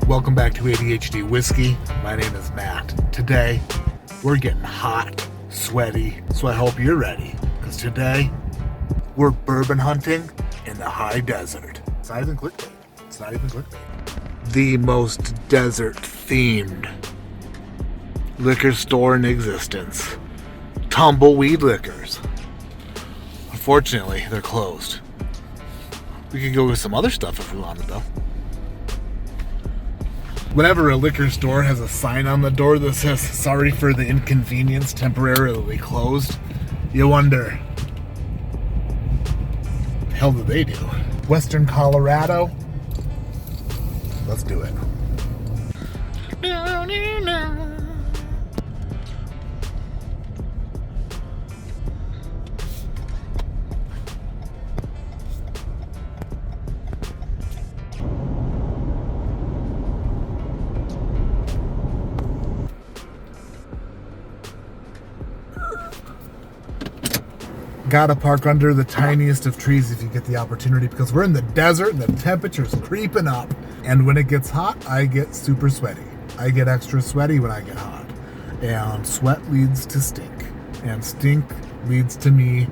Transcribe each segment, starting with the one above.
Welcome back to ADHD Whiskey. My name is Matt. Today, we're getting hot, sweaty, so I hope you're ready. Because today, we're bourbon hunting in the high desert. It's not even clickbait. The most desert-themed liquor store in existence. Tumbleweed Liquors. Unfortunately, they're closed. We could go with some other stuff if we wanted, though. Whenever a liquor store has a sign on the door that says, "Sorry for the inconvenience, temporarily closed," you wonder, what the hell do they do? Western Colorado? Let's do it. Gotta park under the tiniest of trees if you get the opportunity, because we're in the desert and the temperature's creeping up. And when it gets hot, I get super sweaty. I get extra sweaty when I get hot. And sweat leads to stink. And stink leads to me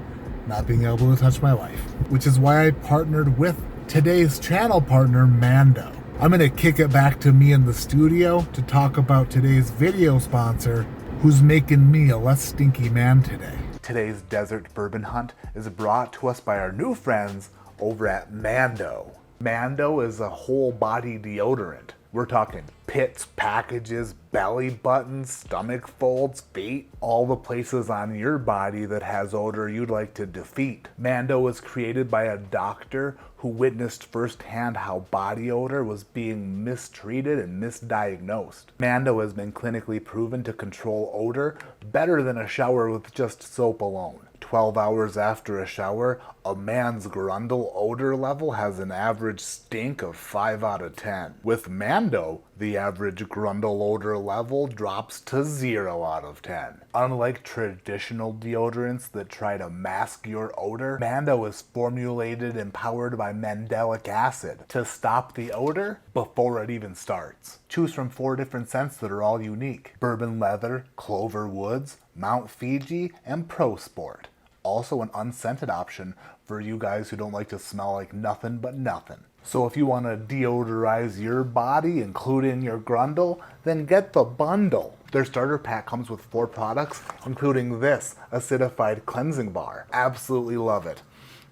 not being able to touch my wife. Which is why I partnered with today's channel partner, Mando. I'm gonna kick it back to me in the studio to talk about today's video sponsor, who's making me a less stinky man today. Today's desert bourbon hunt is brought to us by our new friends over at Mando. Mando is a whole body deodorant. We're talking pits, packages, belly buttons, stomach folds, feet, all the places on your body that has odor you'd like to defeat. Mando was created by a doctor who witnessed firsthand how body odor was being mistreated and misdiagnosed. Mando has been clinically proven to control odor better than a shower with just soap alone. 12 hours after a shower, a man's grundle odor level has an average stink of 5 out of 10. With Mando, the average grundle odor level drops to 0 out of 10. Unlike traditional deodorants that try to mask your odor, Mando is formulated and powered by mandelic acid to stop the odor before it even starts. Choose from 4 different scents that are all unique: bourbon leather, clover woods, Mount Fiji, and Pro Sport. Also an unscented option for you guys who don't like to smell like nothing but nothing. So if you want to deodorize your body, including your grundle, then get the bundle. Their starter pack comes with 4 products, including this acidified cleansing bar. Absolutely love it.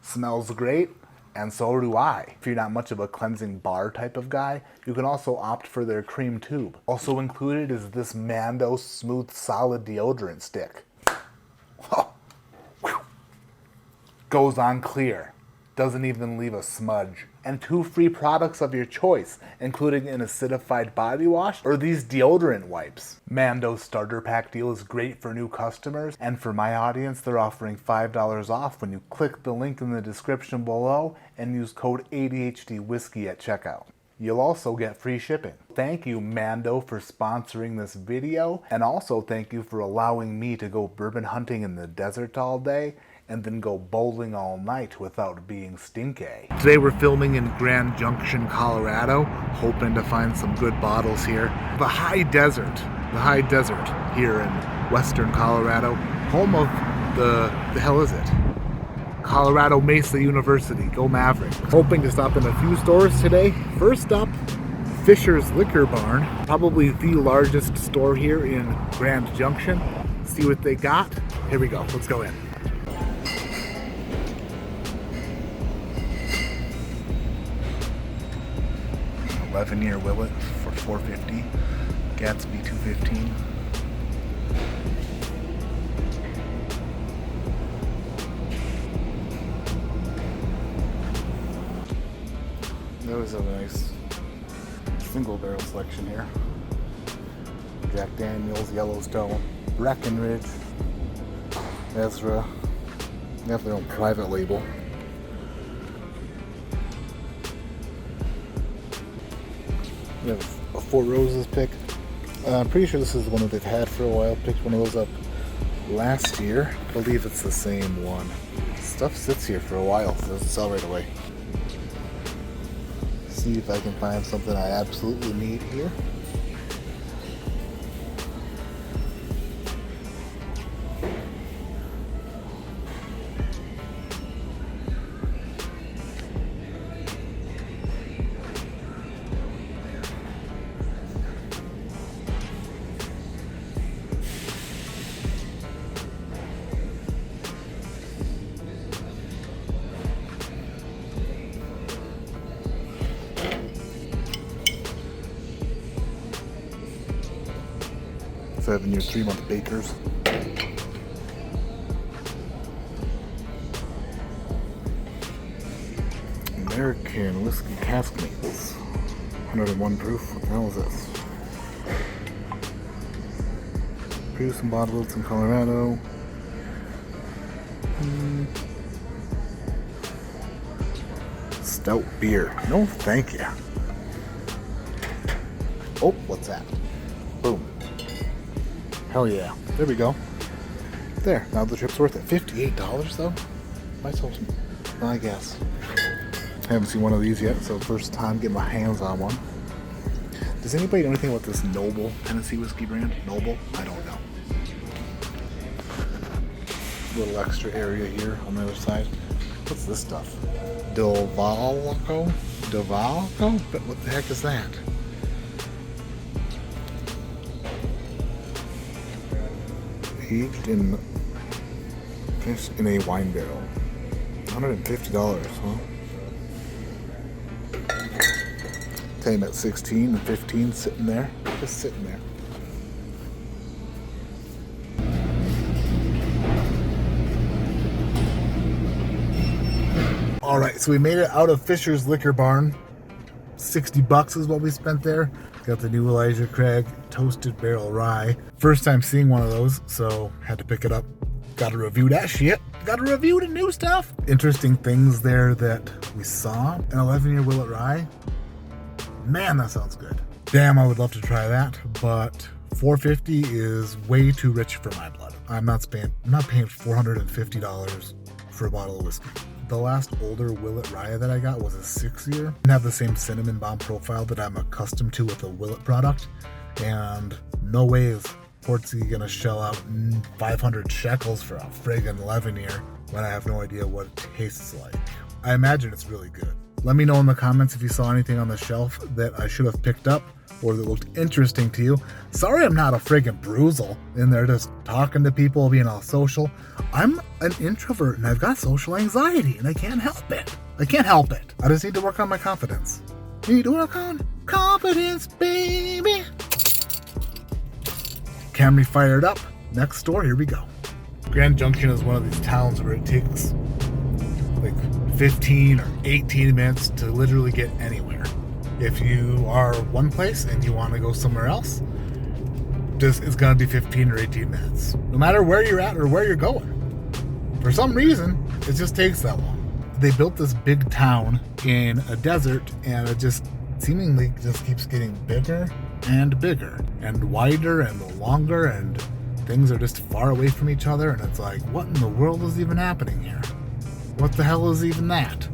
Smells great, and so do I. If you're not much of a cleansing bar type of guy, you can also opt for their cream tube. Also included is this Mando Smooth Solid Deodorant Stick. Goes on clear. Doesn't even leave a smudge. And 2 free products of your choice, including an acidified body wash or these deodorant wipes. Mando's starter pack deal is great for new customers, and for my audience, they're offering $5 off when you click the link in the description below and use code ADHD Whiskey at checkout. You'll also get free shipping. Thank you, Mando, for sponsoring this video, and also thank you for allowing me to go bourbon hunting in the desert all day and then go bowling all night without being stinky. Today we're filming in Junction, Colorado, hoping to find some good bottles here. The high desert here in Western Colorado, home of the hell is it? Colorado Mesa University, go Mavericks. Hoping to stop in a few stores today. First up, Fisher's Liquor Barn, probably the largest store here in Grand Junction. See what they got. Here we go, let's go in. 11-year Willet for $4.50, Gatsby $2.15. There was a nice single barrel selection here. Jack Daniels, Yellowstone, Breckenridge, Ezra. They have their own private label. We have a Four Roses pick. I'm pretty sure this is the one that they've had for a while. Picked one of those up last year. I believe it's the same one. Stuff sits here for a while, so it doesn't sell right away. see if I can find something I absolutely need here. Seven-year, 3-month bakers. American whiskey cask maples. 101 proof. What the hell is this? Produced and bottled in Colorado. Stout beer. No, thank you. Oh, what's that? Boom. Hell yeah. There we go. There. Now the trip's worth it. $58 though? Myself, I guess. I haven't seen one of these yet, so first time getting my hands on one. Does anybody know anything about this Noble Tennessee whiskey brand? Noble? I don't know. A little extra area here on the other side. What's this stuff? Delvalco? Delvalco? But what the heck is that? Aged in a wine barrel. $150, huh? Came at 16 and 15 sitting there. Just sitting there. Alright, so we made it out of Fisher's Liquor Barn. $60 is what we spent there. Got the new Elijah Craig Toasted Barrel Rye. First time seeing one of those, so had to pick it up. Got to review that shit. Got to review the new stuff. Interesting things there that we saw. An 11-year Willet Rye. Man, that sounds good. Damn, I would love to try that, but $450 is way too rich for my blood. I'm not paying $450 for a bottle of whiskey. The last older Willet Rye that I got was a 6-year. Didn't have the same cinnamon bomb profile that I'm accustomed to with a Willet product. And no way is Portsy gonna shell out 500 shekels for a friggin' 11-year when I have no idea what it tastes like. I imagine it's really good. Let me know in the comments if you saw anything on the shelf that I should have picked up or that looked interesting to you. Sorry I'm not a friggin' bruisel in there just talking to people, being all social. I'm an introvert and I've got social anxiety and I can't help it. I can't help it. I just need to work on my confidence. Need to work on confidence, baby. Camry fired up. Next store, here we go. Grand Junction is one of these towns where it takes like 15 or 18 minutes to literally get anywhere. If you are one place and you want to go somewhere else, it's going to be 15 or 18 minutes. No matter where you're at or where you're going. For some reason, it just takes that long. They built this big town in a desert and it just seemingly just keeps getting bigger and bigger and wider and longer, and things are just far away from each other, and it's like, what in the world is even happening here? What the hell is even that?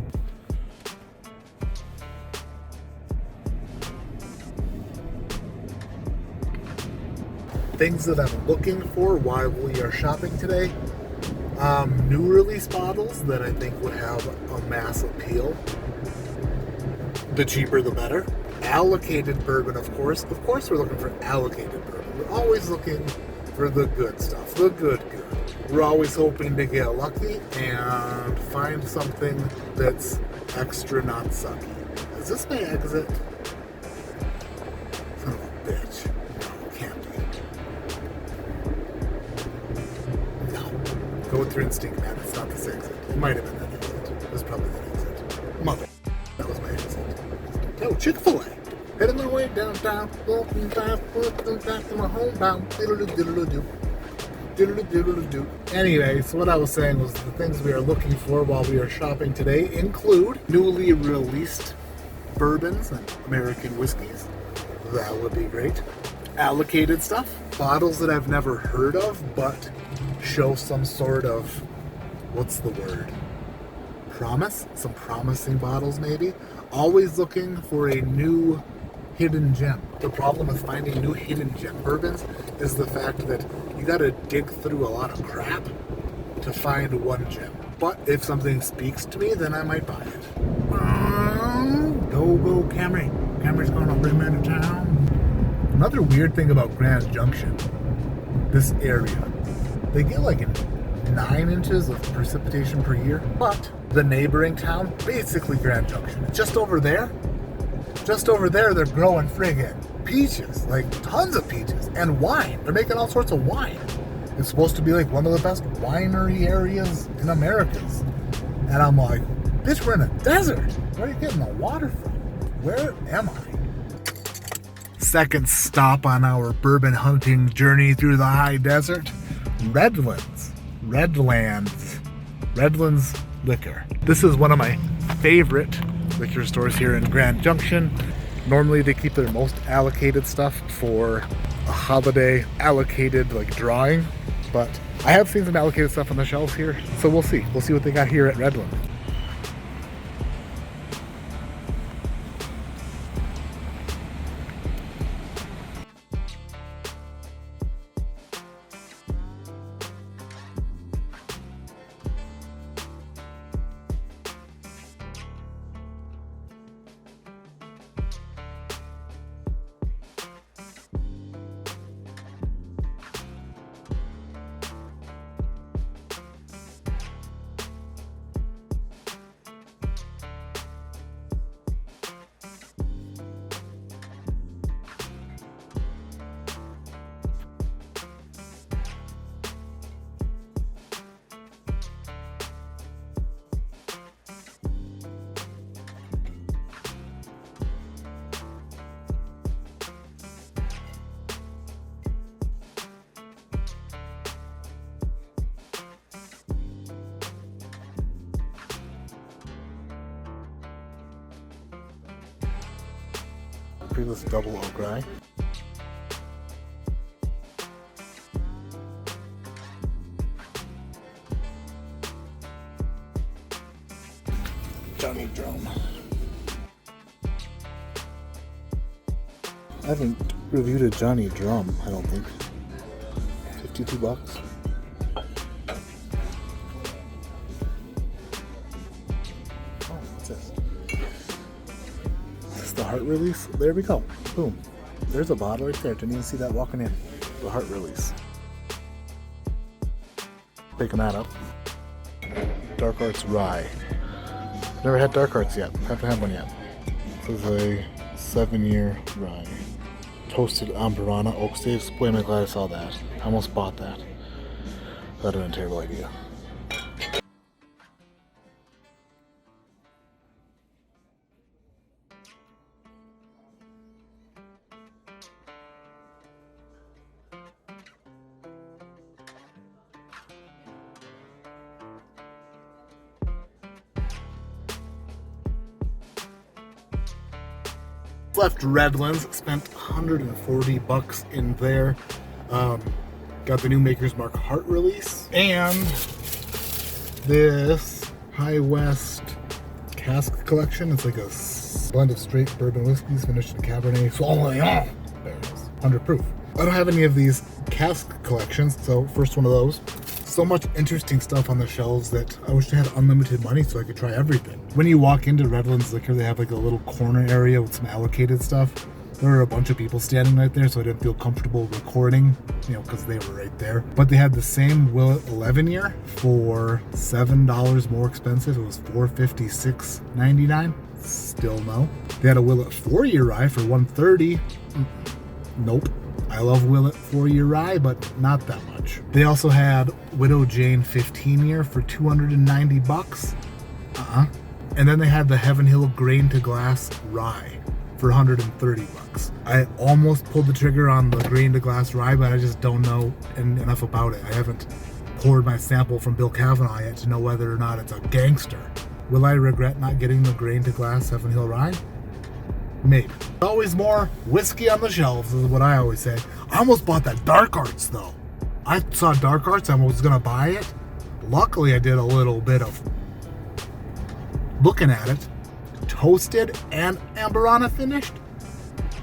Things that I'm looking for while we are shopping today. New release bottles that I think would have a mass appeal. The cheaper the better. Allocated bourbon, of course. Of course we're looking for allocated bourbon. We're always looking for the good stuff, the good. We're always hoping to get lucky and find something that's extra not sucky. Is this my exit? Son of a bitch. No, it can't be. No. Go with your instinct, man. It's not this exit. It might have been that exit. It was probably that exit. Mother. That was my exit. Oh, Chick-fil-A. Heading my way downtown, walking fast, walking back to my hometown. Diddle-a-diddle-a-doo. Anyway, so what I was saying was the things we are looking for while we are shopping today include newly released bourbons and American whiskeys. That would be great. Allocated stuff. Bottles that I've never heard of, but show some sort of, what's the word? promise, some promising bottles maybe. Always looking for a new hidden gem. The problem with finding new hidden gem bourbons is the fact that you gotta dig through a lot of crap to find one gem. But if something speaks to me, then I might buy it. Go Camry. Camry's gonna bring me into town. Another weird thing about Grand Junction, this area, they get like 9 inches of precipitation per year, but the neighboring town, basically Grand Junction, just over there, they're growing friggin' peaches, like tons of peaches, and wine. They're making all sorts of wine. It's supposed to be like one of the best winery areas in Americas. And I'm like, bitch, we're in a desert. Where are you getting the water from? Where am I? Second stop on our bourbon hunting journey through the high desert, Redlands. Redlands Liquor. This is one of my favorite liquor stores here in Grand Junction. Normally they keep their most allocated stuff for a holiday allocated like drawing, but I have seen some allocated stuff on the shelves here, so we'll see. We'll see what they got here at Redlands. Previous double oak rye. Johnny Drum. I haven't reviewed a Johnny Drum, I don't think. $52. Oh, what's this? Is this the heart release? There we go. Boom. There's a bottle right there. Didn't even see that walking in. The heart release. Picking that up. Dark Arts Rye. Never had Dark Arts yet. Haven't had one yet. This is a 7-year rye. Toasted Amburana oak staves. Boy, am I glad I saw that. I almost bought that. That would have been a terrible idea. Left Redlands, spent $140 in there. Got the new Maker's Mark Heart release and this High West cask collection. It's like a blend of straight bourbon whiskeys finished in Cabernet Sauvignon barrels, 100 proof. I don't have any of these cask collections, so first one of those. So much interesting stuff on the shelves that I wish I had unlimited money so I could try everything. When you walk into Redlands Liquor, they have like a little corner area with some allocated stuff. There were a bunch of people standing right there, so I didn't feel comfortable recording, you know, because they were right there. But they had the same Willet 11 year for $7 more expensive. It was $456.99. Still no. They had a Willet 4-year rye for $130. Nope. I love Willet 4-year rye, but not that much. They also had Widow Jane 15-year for $290. And then they had the Heaven Hill Grain to Glass rye for $130. I almost pulled the trigger on the Grain to Glass rye, but I just don't know enough about it. I haven't poured my sample from Bill Kavanaugh yet to know whether or not it's a gangster. Will I regret not getting the Grain to Glass Heaven Hill rye? Maybe. Always more whiskey on the shelves is what I always say. I almost bought that Dark Arts though. I saw Dark Arts, I was gonna buy it. Luckily I did a little bit of looking at it, toasted and amberana finished,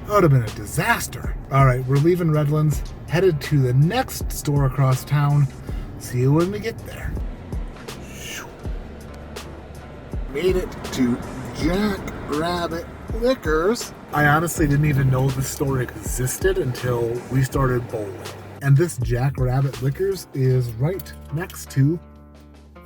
that would have been a disaster. All right, we're leaving Redlands, headed to the next store across town. See you when we get there. Made it to Jack Rabbit Liquors. I honestly didn't even know this store existed until we started bowling. And this Jack Rabbit Liquors is right next to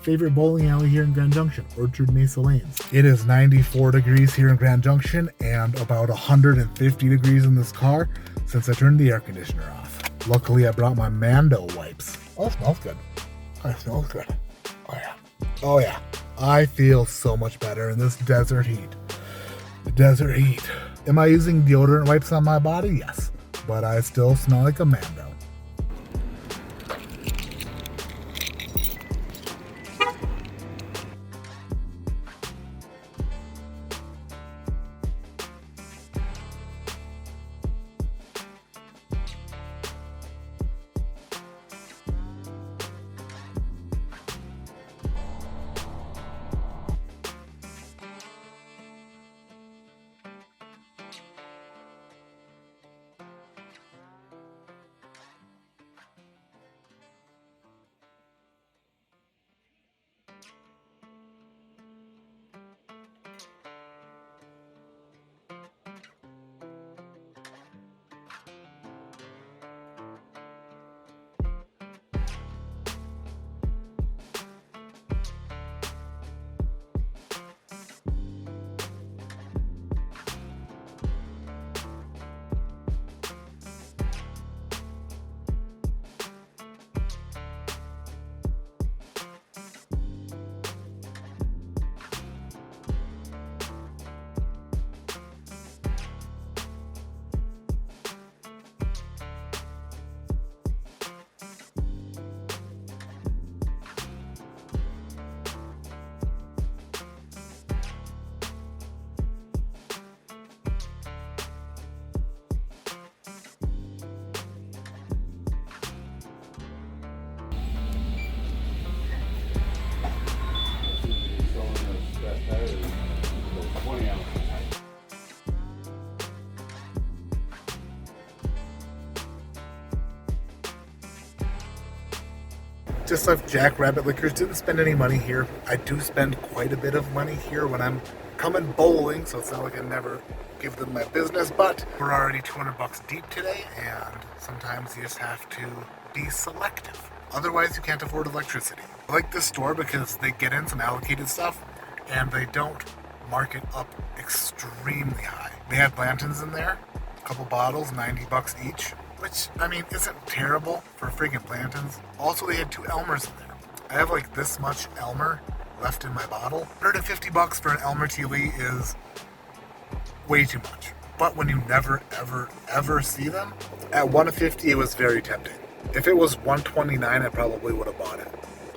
favorite bowling alley here in Grand Junction, Orchard Mesa Lanes. It is 94 degrees here in Grand Junction and about 150 degrees in this car since I turned the air conditioner off. Luckily, I brought my Mando wipes. Oh, it smells good. Oh, it smells good. Oh, yeah. Oh, yeah. I feel so much better in this desert heat. The desert heat. Am I using deodorant wipes on my body? Yes. But I still smell like a Mando. Just like Jack Rabbit Liquors, didn't spend any money here. I do spend quite a bit of money here when I'm coming bowling, so it's not like I never give them my business, but we're already $200 deep today, and sometimes you just have to be selective. Otherwise, you can't afford electricity. I like this store because they get in some allocated stuff, and they don't mark it up extremely high. They had Blanton's in there, a couple bottles, $90 each. Which, I mean, isn't terrible for freaking Blanton's. Also, they had 2 Elmers in there. I have like this much Elmer left in my bottle. $150 for an Elmer Tea Lee is way too much. But when you never, ever, ever see them, at $150 it was very tempting. If it was $129, I probably would have bought it.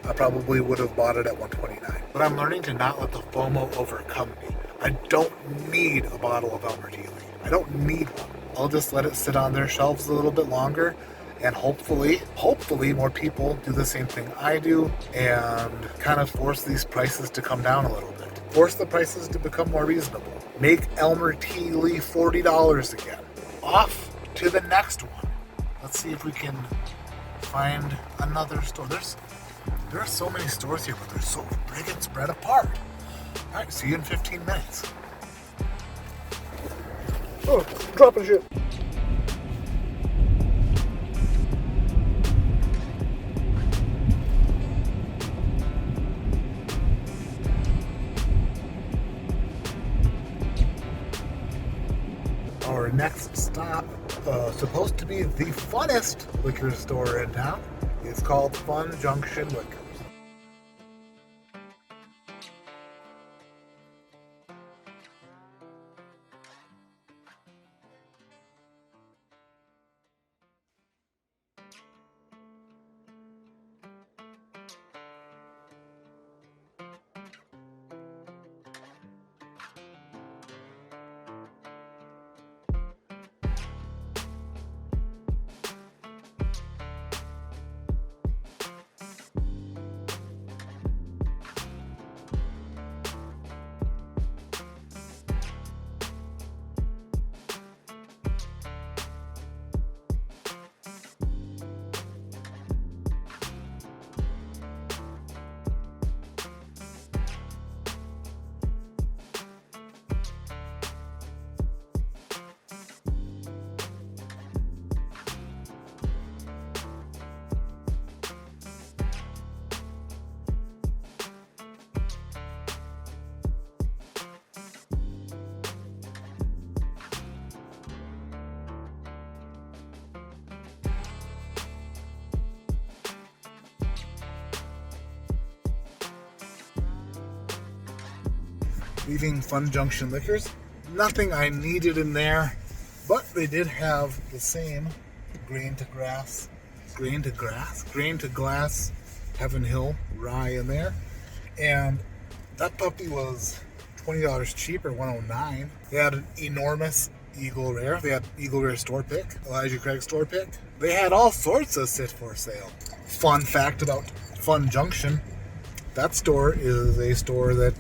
I probably would have bought it at $129. But I'm learning to not let the FOMO overcome me. I don't need a bottle of Elmer Tea Lee. I don't need one. I'll just let it sit on their shelves a little bit longer, and hopefully more people do the same thing I do and kind of force these prices to come down a little bit. Force the prices to become more reasonable. Make Elmer Tea Lee $40 again. Off to the next one. Let's see if we can find another store. There are so many stores here, but they're so friggin' spread apart. All right, see you in 15 minutes. Oh, dropping shit. Our next stop, supposed to be the funnest liquor store in town, is called Fun Junction Liquors. leaving Fun Junction Liquors. Nothing I needed in there, but they did have the same grain to glass Heaven Hill rye in there. And that puppy was $20 cheaper, $109. They had an enormous Eagle Rare. They had Eagle Rare store pick, Elijah Craig store pick. They had all sorts of sit for sale. Fun fact about Fun Junction, that store is a store that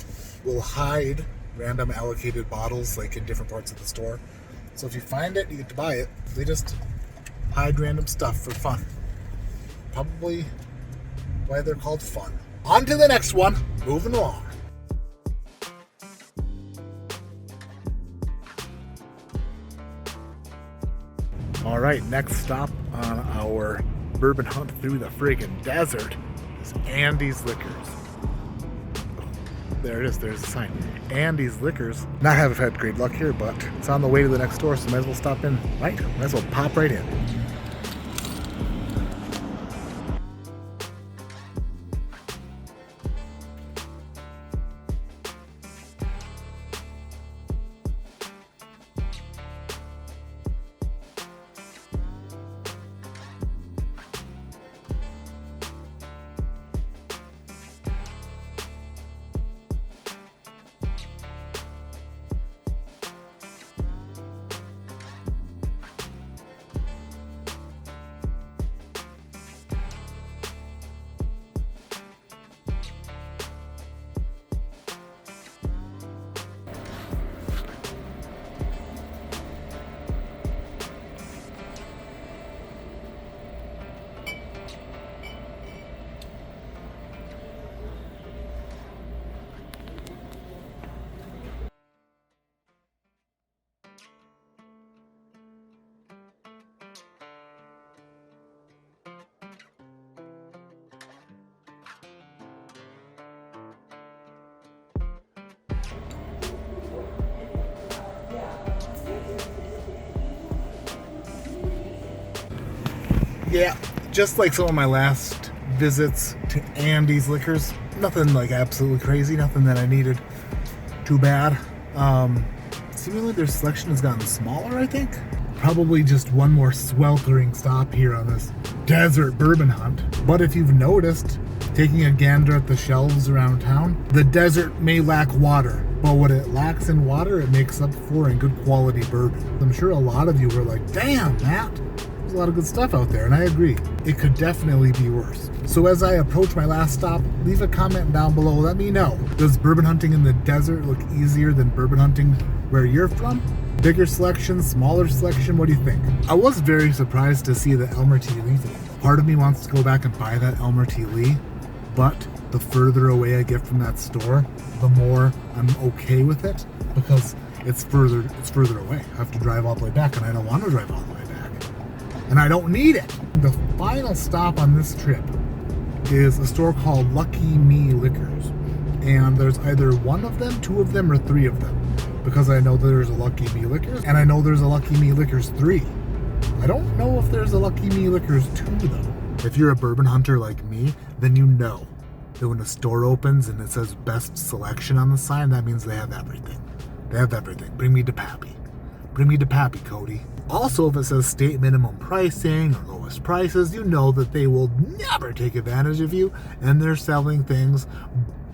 will hide random allocated bottles like in different parts of the store. So if you find it, you get to buy it. They just hide random stuff for fun. Probably why they're called Fun. On to the next one. Moving along. All right, next stop on our bourbon hunt through the friggin' desert is Andy's Liquors. There it is, there's the sign. Andy's Liquors. Not have had great luck here, but it's on the way to the next door, so might as well stop in, right? Might as well pop right in. Yeah, just like some of my last visits to Andy's Liquors, nothing like absolutely crazy, nothing that I needed too bad. Seemingly their selection has gotten smaller, I think. Probably just one more sweltering stop here on this desert bourbon hunt. But if you've noticed, taking a gander at the shelves around town, the desert may lack water, but what it lacks in water, it makes up for in good quality bourbon. I'm sure a lot of you were like, damn, Matt, there's a lot of good stuff out there, and I agree. It could definitely be worse. So as I approach my last stop, leave a comment down below. Let me know. Does bourbon hunting in the desert look easier than bourbon hunting where you're from? Bigger selection, smaller selection, what do you think? I was very surprised to see the Elmer T. Lee today. Part of me wants to go back and buy that Elmer T. Lee, but the further away I get from that store, the more I'm okay with it, because it's further away. I have to drive all the way back, and I don't want to drive all the way back. And I don't need it. The final stop on this trip is a store called Lucky Me Liquors. And there's either one of them, two of them, or three of them. Because I know there's a Lucky Me Liquors, and I know there's a Lucky Me Liquors 3. I don't know if there's a Lucky Me Liquors 2, though. If you're a bourbon hunter like me, then you know that when a store opens and it says best selection on the sign, that means they have everything. They have everything. Bring me to Pappy. Bring me to Pappy, Cody. Also, if it says state minimum pricing or lowest prices, you know that they will never take advantage of you, and they're selling things,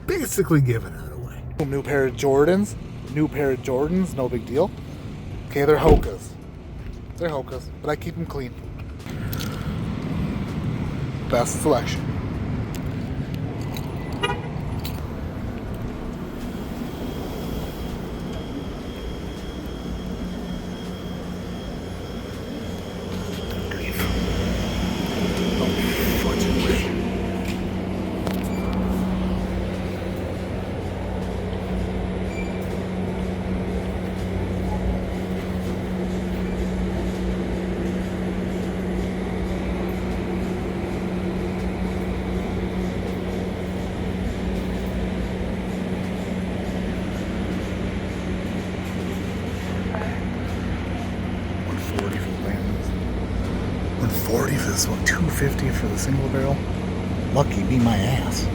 basically giving it away. New pair of Jordans, no big deal. Okay, they're Hokas. But I keep them clean. Best selection. $140 for this one, $250 for the single barrel. Lucky be my ass.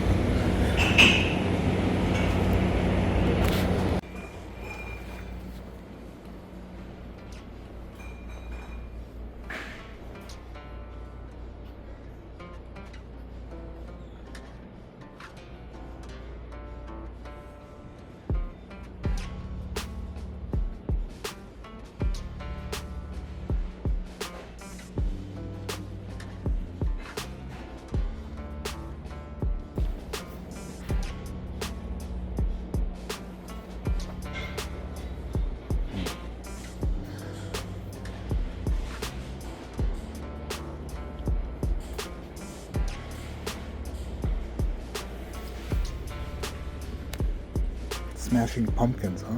Smashing Pumpkins, huh?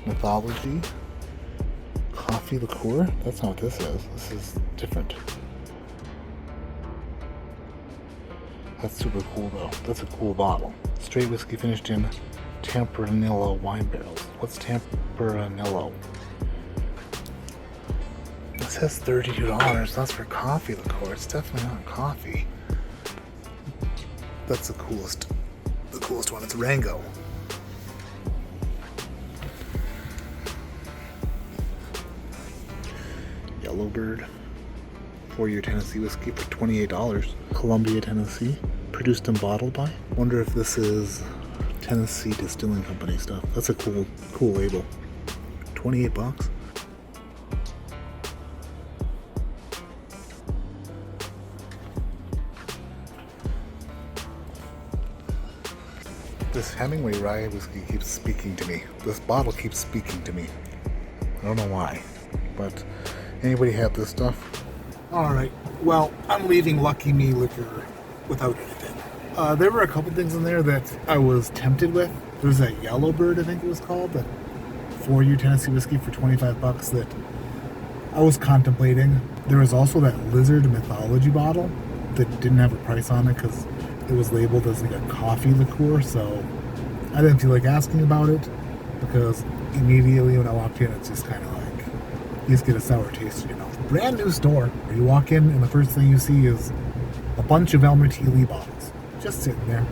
Mythology. Coffee liqueur? That's not what this is. This is different. That's super cool though. That's a cool bottle. Straight whiskey finished in Tempranillo wine barrels. What's Tempranillo? It says $32. That's for coffee liqueur. It's definitely not coffee. That's the coolest one. It's Rango. Yellowbird. 4-year Tennessee whiskey for $28. Columbia, Tennessee. Produced and bottled by. Wonder if this is Tennessee Distilling Company stuff. That's a cool label. $28. This Hemingway rye whiskey keeps speaking to me. This bottle keeps speaking to me. I don't know why, but anybody have this stuff? Alright, well, I'm leaving Lucky Me Liquor without anything. There were a couple things in there that I was tempted with. There's that Yellowbird, I think it was called, that 4-year Tennessee whiskey for $25 that I was contemplating. There was also that Lizard Mythology bottle that didn't have a price on it because it was labeled as like a coffee liqueur, so I didn't feel like asking about it because immediately when I walked in, it's just kind of like, you just get a sour taste in your mouth. Brand new store. You walk in and the first thing you see is a bunch of Elmer T. Lee bottles just sitting there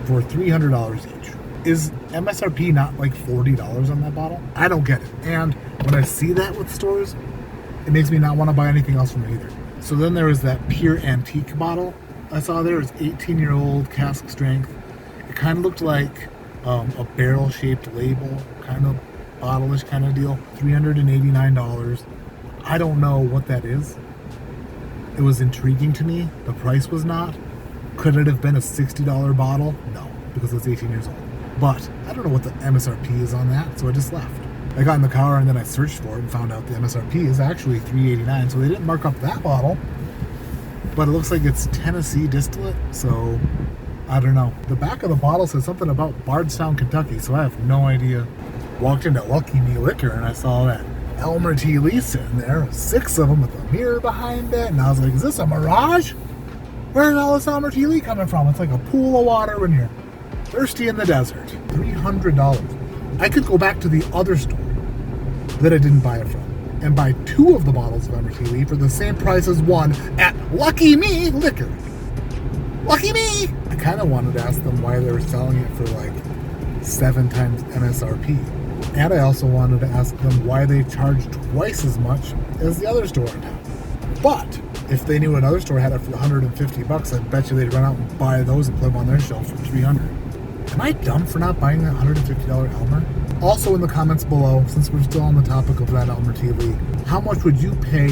for $300 each. Is MSRP not like $40 on that bottle? I don't get it. And when I see that with stores, it makes me not want to buy anything else from it either. So then there was that Pure Antique bottle I saw there. It was 18-year-old cask strength. It kind of looked like a barrel-shaped label kind of bottle-ish kind of deal. $389. I don't know what that is. It was intriguing to me. The price was not. Could it have been a $60 bottle? No, because it's 18 years old. But I don't know what the MSRP is on that, so I just left. I got in the car and then I searched for it and found out the MSRP is actually $389, so they didn't mark up that bottle. But it looks like it's Tennessee distillate, so I don't know. The back of the bottle says something about Bardstown, Kentucky, so I have no idea. Walked into Lucky Me Liquor and I saw that Elmer T. Lee sitting there, 6 of them with a mirror behind it, and I was like, is this a mirage? Where's all this Elmer T. Lee coming from? It's like a pool of water when you're thirsty in the desert. $300. I could go back to the other store that I didn't buy it from and buy 2 of the bottles of Elmer T. Lee for the same price as one at Lucky Me Liquor. Lucky me! I kind of wanted to ask them why they were selling it for like 7 times MSRP. And I also wanted to ask them why they charged twice as much as the other store in town. But if they knew another store had it for $150, I bet you they'd run out and buy those and put them on their shelf for $300. Am I dumb for not buying that $150 Elmer? Also in the comments below, since we're still on the topic of that Elmer T. Lee, how much would you pay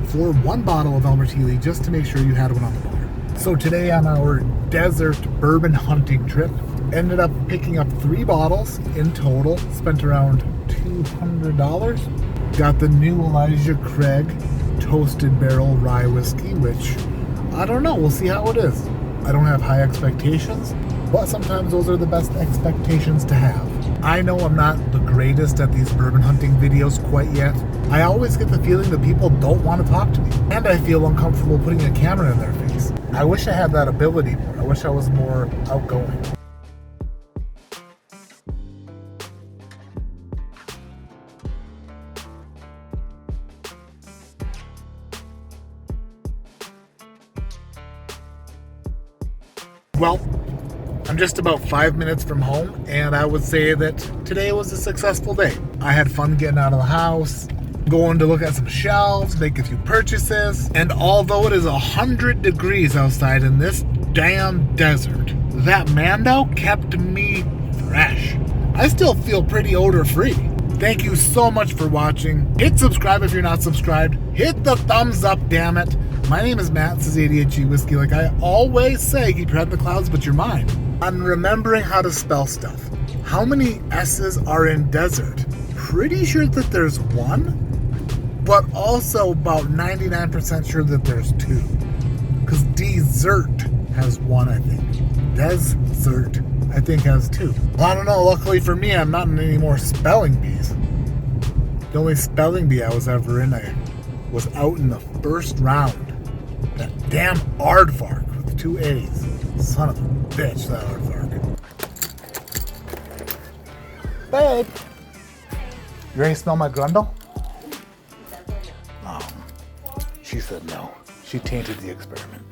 for 1 bottle of Elmer T. Lee just to make sure you had one on the bar? So today on our desert bourbon hunting trip, ended up picking up 3 bottles in total, spent around $200. Got the new Elijah Craig Toasted Barrel Rye Whiskey, which, I don't know, we'll see how it is. I don't have high expectations, but sometimes those are the best expectations to have. I know I'm not the greatest at these bourbon hunting videos quite yet. I always get the feeling that people don't want to talk to me, and I feel uncomfortable putting a camera in their face. I wish I had that ability more. I wish I was more outgoing. Well, I'm just about 5 minutes from home, and I would say that today was a successful day. I had fun getting out of the house, going to look at some shelves, make a few purchases, and although it is 100 degrees outside in this damn desert, that Mando kept me fresh. I still feel pretty odor-free. Thank you so much for watching. Hit subscribe if you're not subscribed. Hit the thumbs up, damn it. My name is Matt. This is ADHD Whiskey. Like I always say, keep your head in the clouds, but your mind. On remembering how to spell stuff. How many S's are in desert? Pretty sure that there's 1. but also about 99% sure that there's two. Because dessert has one, I think. Desert, I think, has two. Well, I don't know. Luckily for me, I'm not in any more spelling bees. The only spelling bee I was ever in, I was out in the first round. That damn aardvark with 2 A's. Son of a bitch, that aardvark. Babe, you ready to smell my grundle? She said no. She tainted the experiment.